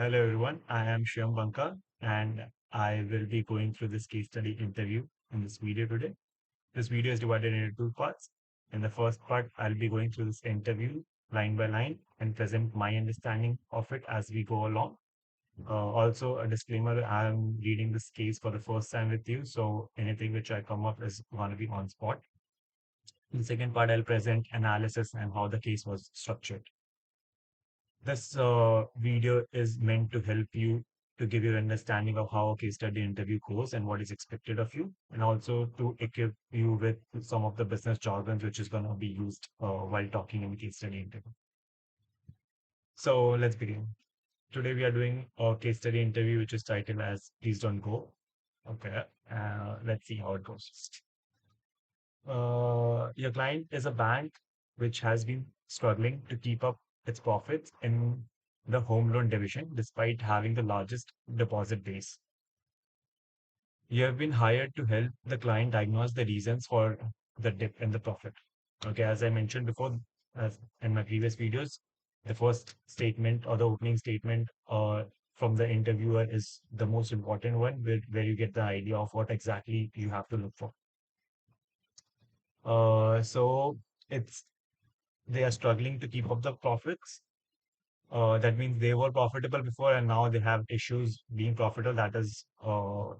Hello everyone, I am Shyam Banka and I will be going through this case study interview in this video today. This video is divided into two parts. In the first part, I'll be going through this interview line by line and present my understanding of it as we go along. Also, a disclaimer, I'm reading this case for the first time with you, so anything which I come up is going to be on spot. In the second part, I'll present analysis and how the case was structured. This video is meant to help you to give you an understanding of how a case study interview goes and what is expected of you, and also to equip you with some of the business jargons which is going to be used while talking in case study interview. So let's begin. Today we are doing a case study interview which is titled as "Please Don't Go." Okay, let's see how it goes. Your client is a bank which has been struggling to keep up its profits in the home loan division despite having the largest deposit base. You have been hired to help the client diagnose the reasons for the dip in the profit. Okay, as I mentioned before, as in my previous videos, the first statement or the opening statement from the interviewer is the most important one, where you get the idea of what exactly you have to look for. So it's they are struggling to keep up the profits. That means they were profitable before and now they have issues being profitable. That is a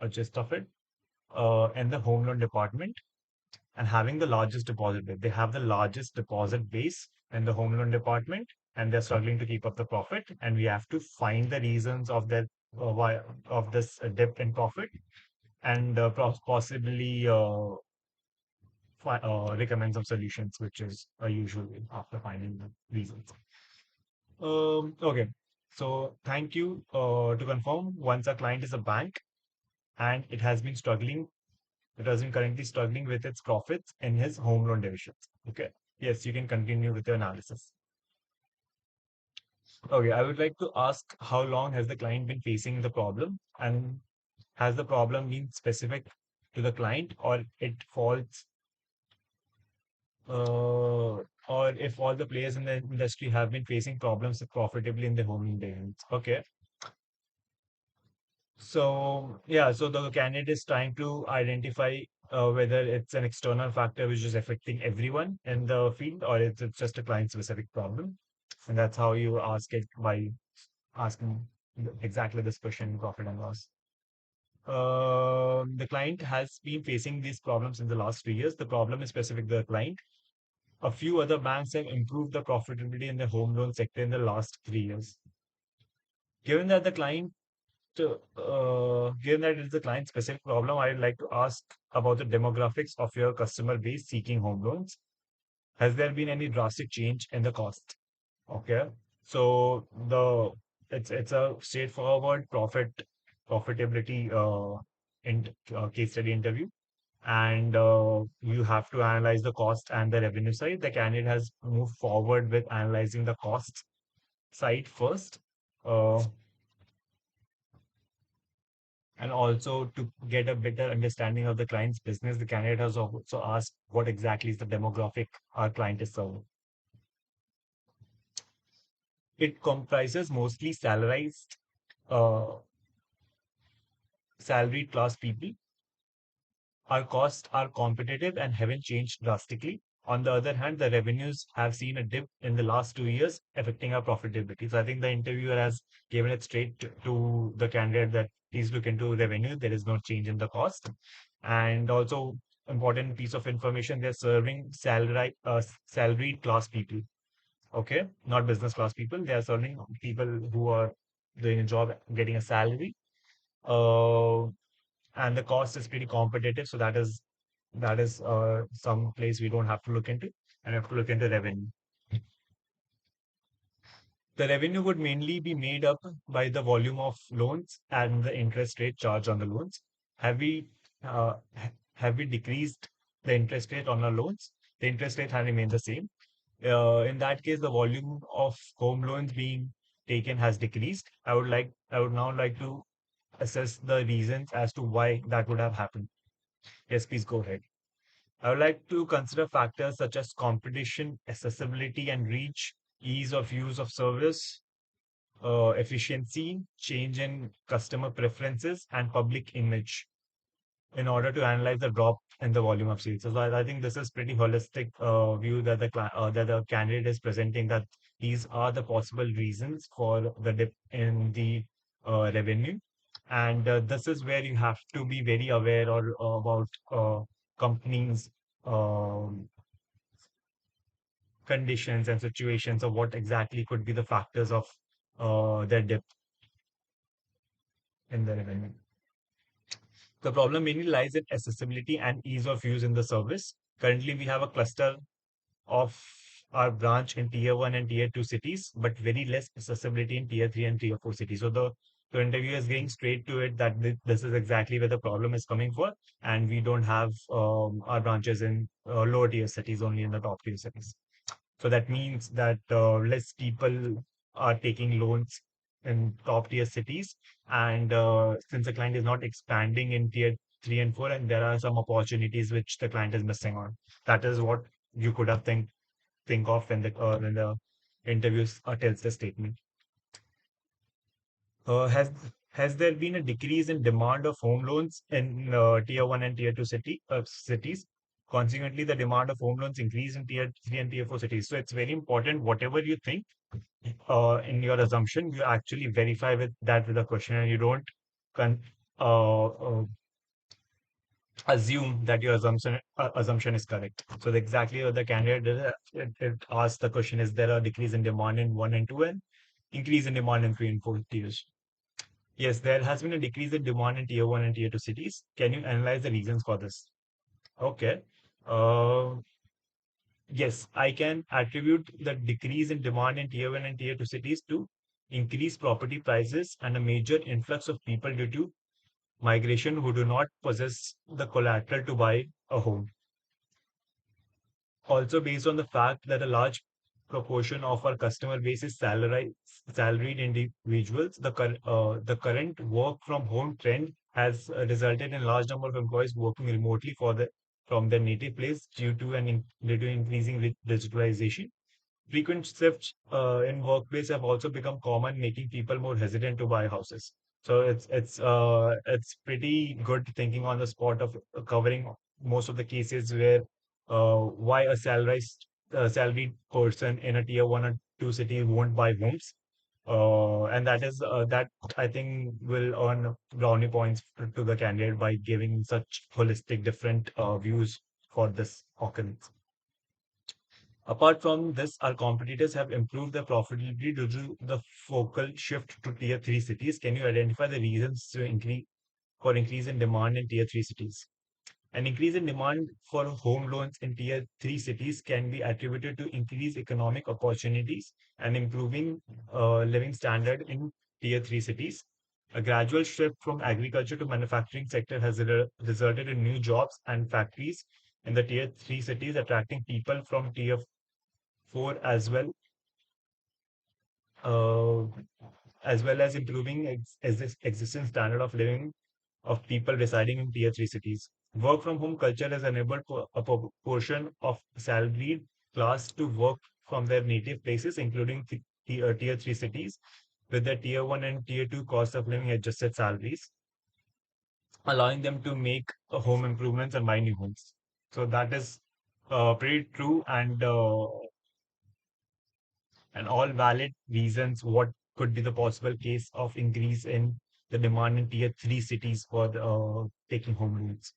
gist of it. In the home loan department and having the largest deposit base. They have the largest deposit base in the home loan department and they're struggling to keep up the profit. And we have to find the reasons of that why of this dip in profit and possibly recommend some solutions, which is a usual way after finding the reasons. Okay. So thank you. To confirm, once a client is a bank and it has been currently struggling with its profits in his home loan divisions. Okay. Yes, you can continue with your analysis. Okay, I would like to ask how long has the client been facing the problem, and has the problem been specific to the client, or it falls or if all the players in the industry have been facing problems profitably in the home loan. Okay. So, yeah, so the candidate is trying to identify whether it's an external factor which is affecting everyone in the field or it's just a client specific problem. And that's how you ask it by asking exactly this question, profit and loss. The client has been facing these problems in the last 3 years. The problem is specific to the client. A few other banks have improved the profitability in the home loan sector in the last 3 years. Given that the client given that it's a client specific problem, I'd like to ask about the demographics of your customer base seeking home loans. Has there been any drastic change in the cost? Okay. So it's a straightforward profitability in case study interview, and you have to analyze the cost and the revenue side. The candidate has moved forward with analyzing the cost side first. Uh, And also to get a better understanding of the client's business, the candidate has also asked what exactly is the demographic our client is serving. It comprises mostly uh, salaried class people. Our costs are competitive and haven't changed drastically. On the other hand, the revenues have seen a dip in the last 2 years, affecting our profitability. So I think the interviewer has given it straight to the candidate that please look into revenue. There is no change in the cost. And also, important piece of information, they're serving salaried class people. Okay, not business class people. They are serving people who are doing a job, getting a salary. Uh, and the cost is pretty competitive. So that is some place we don't have to look into, and we have to look into revenue. The revenue would mainly be made up by the volume of loans and the interest rate charged on the loans. Have we have we decreased the interest rate on our loans? The interest rate has remained the same. In that case, the volume of home loans being taken has decreased. I would now like to assess the reasons as to why that would have happened. Yes, please go ahead. I would like to consider factors such as competition, accessibility and reach, ease of use of service, efficiency, change in customer preferences, and public image in order to analyze the drop in the volume of sales. So I think this is pretty holistic view that that the candidate is presenting, that these are the possible reasons for the dip in the revenue, and this is where you have to be very aware or about companies. Um, Conditions and situations of what exactly could be the factors of their dip in the revenue. The problem mainly lies in accessibility and ease of use in the service. Currently, we have a cluster of our branch in tier 1 and tier 2 cities, but very less accessibility in tier 3 and tier 4 cities. So the interviewer is getting straight to it that this is exactly where the problem is coming for, and we don't have our branches in lower tier cities, only in the top tier cities. So that means that less people are taking loans in top tier cities. And since the client is not expanding in tier 3 and 4, and there are some opportunities which the client is missing on. That is what you could have think of when the interviews tells the statement. Has there been a decrease in demand of home loans in tier 1 and tier 2 cities? Consequently, the demand of home loans increase in tier 3 and tier 4 cities. So it's very important, whatever you think in your assumption, you actually verify with that with a question, and you don't con- assume that your assumption is correct. So exactly what the candidate did, it asks the question: is there a decrease in demand in 1 and 2, and increase in demand in 3 and 4 tiers? Yes, there has been a decrease in demand in tier 1 and tier 2 cities. Can you analyze the reasons for this? Okay. Uh, yes, I can attribute the decrease in demand in tier 1 and tier 2 cities to increased property prices and a major influx of people due to migration who do not possess the collateral to buy a home. Also, based on the fact that a large proportion of our customer base is salaried individuals, the current work from home trend has resulted in large number of employees working remotely from their native place due to increasing digitalization. Frequent shifts in workplace have also become common, making people more hesitant to buy houses. So it's pretty good thinking on the spot of covering most of the cases where why a salaried person in a tier 1 or 2 city won't buy homes. And that I think will earn brownie points to the candidate by giving such holistic different views for this occurrence. Apart from this, our competitors have improved their profitability due to the focal shift to tier 3 cities. Can you identify the reasons for increase in demand in tier 3 cities? An increase in demand for home loans in tier 3 cities can be attributed to increased economic opportunities and improving living standard in tier 3 cities. A gradual shift from agriculture to manufacturing sector has resulted in new jobs and factories in the tier 3 cities, attracting people from tier 4 uh, as well as improving existing standard of living of people residing in tier 3 cities. Work from home culture has enabled a proportion of salaried class to work from their native places, including tier 3 cities, with their tier 1 and tier 2 cost of living adjusted salaries, allowing them to make home improvements and buy new homes. So that is pretty true, and all valid reasons what could be the possible case of increase in the demand in tier 3 cities for taking home loans.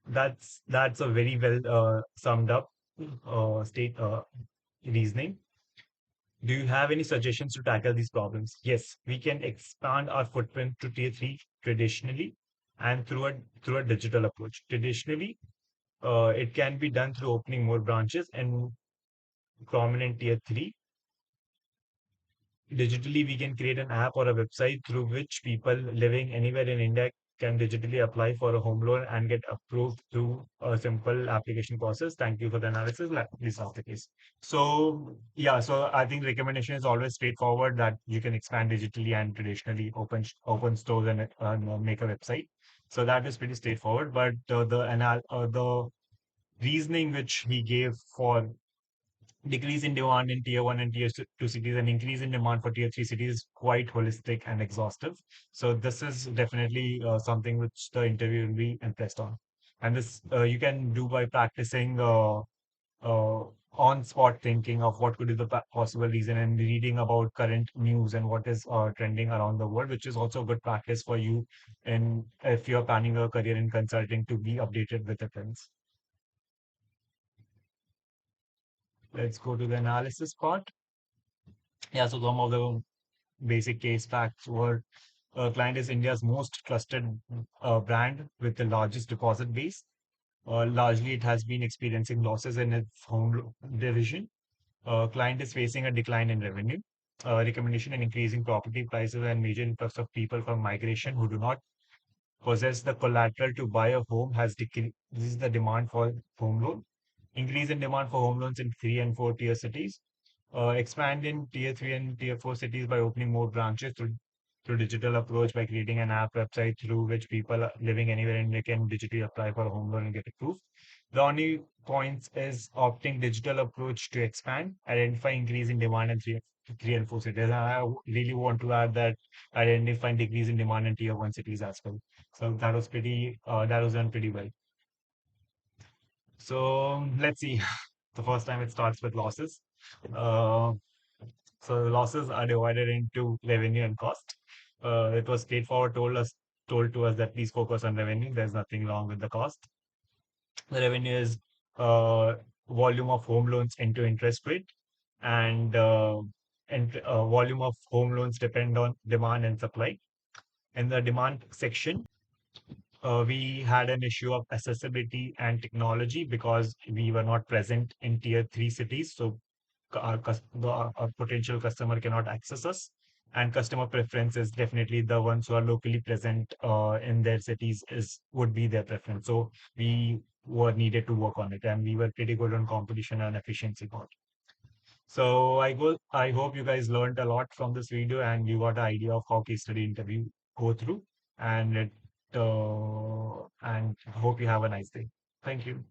That's a very well summed up state reasoning. Do you have any suggestions to tackle these problems? Yes, we can expand our footprint to tier 3 traditionally and through a digital approach. Traditionally, it can be done through opening more branches in prominent tier 3. Digitally, we can create an app or a website through which people living anywhere in India can digitally apply for a home loan and get approved through a simple application process. Thank you for the analysis. Please ask the case. So yeah, so I think recommendation is always straightforward, that you can expand digitally and traditionally open stores and make a website. So that is pretty straightforward. But the reasoning which he gave for decrease in demand in tier one and tier two cities, and increase in demand for tier three cities is quite holistic and exhaustive. So this is definitely something which the interview will be impressed on. And this you can do by practicing uh, on-spot thinking of what could be the possible reason, and reading about current news and what is trending around the world, which is also good practice for you. And if you're planning a career in consulting, to be updated with the trends. Let's go to the analysis part. Yeah, so some of the basic case facts were client is India's most trusted brand with the largest deposit base. Largely, it has been experiencing losses in its division. Client is facing a decline in revenue. Recommendation and increasing property prices and major influx of people from migration who do not possess the collateral to buy a home has decreased the demand for home loan. Increase in demand for home loans in three and four tier cities. Expand in tier three and tier four cities by opening more branches through digital approach, by creating an app website through which people living anywhere in India can digitally apply for a home loan and get approved. The only points is opting digital approach to expand, identify increase in demand in three and four cities. And I really want to add that identifying decrease in demand in tier one cities as well. So that was done pretty well. So let's see. The first time it starts with losses. Uh, so the losses are divided into revenue and cost. It was straightforward told to us that please focus on revenue. There's nothing wrong with the cost. The revenue is uh, volume of home loans into interest rate, and volume of home loans depend on demand and supply. In the demand section, we had an issue of accessibility and technology because we were not present in tier three cities. So our potential customer cannot access us. And customer preference is definitely the ones who are locally present in their cities is would be their preference. So we were needed to work on it, and we were pretty good on competition and efficiency part. So I hope you guys learned a lot from this video and you got an idea of how case study interview go through, and hope you have a nice day. Thank you.